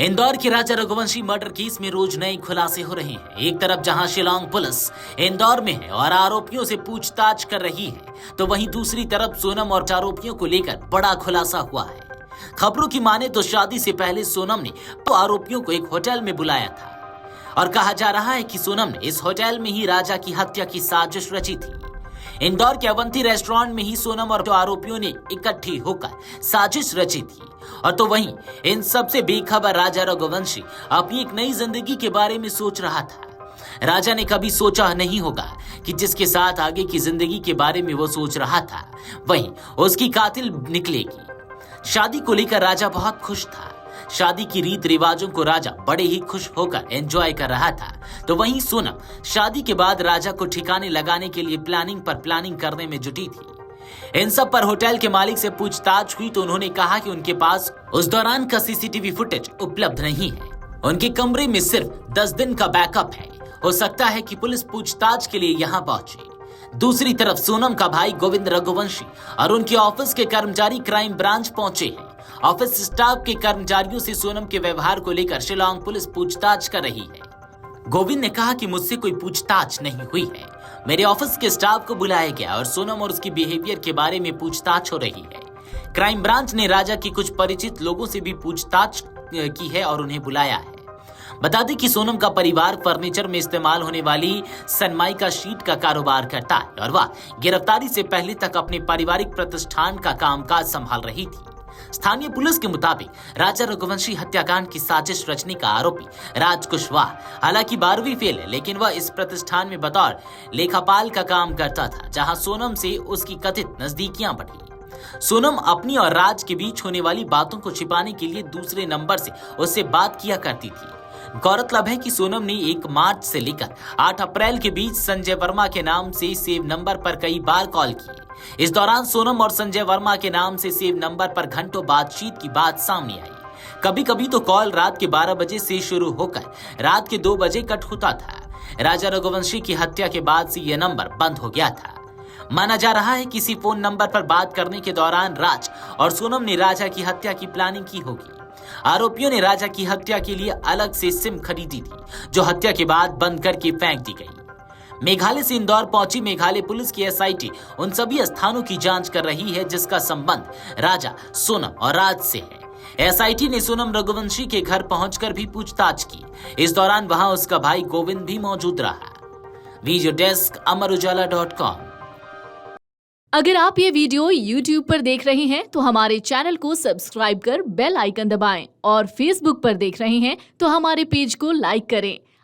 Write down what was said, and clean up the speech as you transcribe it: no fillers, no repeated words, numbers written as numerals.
इंदौर के राजा Raghuvanshi murder case में रोज नए खुलासे हो रहे हैं। एक तरफ जहां शिलांग पुलिस इंदौर में है और आरोपियों से पूछताछ कर रही है, तो वहीं दूसरी तरफ सोनम और आरोपियों को लेकर बड़ा खुलासा हुआ है। खबरों की माने तो शादी से पहले सोनम ने आरोपियों को एक होटल में बुलाया था और कहा जा रहा है कि सोनम ने इस होटल में ही राजा की हत्या की साजिश रची थी। इंदौर के अवंती रेस्टोरेंट में ही सोनम और आरोपियों ने इकट्ठे होकर साजिश रची थी। और तो वहीं इन सब से बेखबर राजा रघुवंशी अपनी एक नई जिंदगी के बारे में सोच रहा था। राजा ने कभी सोचा नहीं होगा कि जिसके साथ आगे की जिंदगी के बारे में वो सोच रहा था, वहीं उसकी कातिल निकलेगी। शादी को लेकर राजा बहुत खुश था। शादी की रीत रिवाजों को राजा बड़े ही खुश होकर एंजॉय कर रहा था। तो वहीं सोनम शादी के बाद राजा को ठिकाने लगाने के लिए प्लानिंग पर प्लानिंग करने में जुटी थी। इन सब पर होटल के मालिक से पूछताछ हुई तो उन्होंने कहा कि उनके पास उस दौरान का सीसीटीवी फुटेज उपलब्ध नहीं है। उनके कमरे में सिर्फ 10 दिन का बैकअप है। हो सकता है कि पुलिस पूछताछ के लिए यहाँ पहुंचे। दूसरी तरफ सोनम का भाई गोविंद रघुवंशी और उनके ऑफिस के कर्मचारी क्राइम ब्रांच पहुंचे हैं। ऑफिस स्टाफ के कर्मचारियों से सोनम के व्यवहार को लेकर शिलांग पुलिस पूछताछ कर रही है। गोविंद ने कहा कि मुझसे कोई पूछताछ नहीं हुई है। मेरे ऑफिस के स्टाफ को बुलाया गया और सोनम और उसकी बिहेवियर के बारे में पूछताछ हो रही है। क्राइम ब्रांच ने राजा की कुछ परिचित लोगों से भी पूछताछ की है और उन्हें बुलाया है। बता दें कि सोनम का परिवार फर्नीचर में इस्तेमाल होने वाली सनमाइका शीट का कारोबार करता है और वह गिरफ्तारी से पहले तक अपने पारिवारिक प्रतिष्ठान का कामकाज संभाल रही थी। स्थानीय पुलिस के मुताबिक राजा रघुवंशी हत्याकांड की साजिश रचने का आरोपी राज कुशवाहा हालांकि 12वीं फेल है, लेकिन वह इस प्रतिष्ठान में बतौर लेखापाल का काम करता था, जहां सोनम से उसकी कथित नजदीकियां बढ़ी। सोनम अपनी और राज के बीच होने वाली बातों को छिपाने के लिए दूसरे नंबर से उससे बात किया करती थी। गौरतलब है कि सोनम ने 1 मार्च से लेकर 8 अप्रैल के बीच संजय वर्मा के नाम से सेव नंबर पर कई बार कॉल की। इस दौरान सोनम और संजय वर्मा के नाम से सेव नंबर पर घंटों बातचीत की बात सामने आई। कभी कभी तो कॉल रात के 12 बजे से शुरू होकर रात के 2 बजे कट होता था। राजा रघुवंशी की हत्या के बाद से यह नंबर बंद हो गया था। माना जा रहा है किसी फोन नंबर पर बात करने के दौरान राज और सोनम ने राजा की हत्या की प्लानिंग की होगी। आरोपियों ने राजा की हत्या के लिए अलग से सिम खरीदी थी, जो हत्या के बाद बंद करके फेंक दी गई। मेघालय से इंदौर पहुंची मेघालय पुलिस की एसआईटी उन सभी स्थानों की जांच कर रही है जिसका संबंध राजा, सोनम और राज से है। एसआईटी ने सोनम रघुवंशी के घर पहुंचकर भी पूछताछ की। इस दौरान वहां उसका भाई गोविंद भी मौजूद रहा। वीडियो डेस्क अमरउजाला.com। अगर आप ये वीडियो YouTube पर देख रहे हैं तो हमारे चैनल को सब्सक्राइब कर बेल आइकन दबाएं और Facebook पर देख रहे हैं तो हमारे पेज को लाइक करें।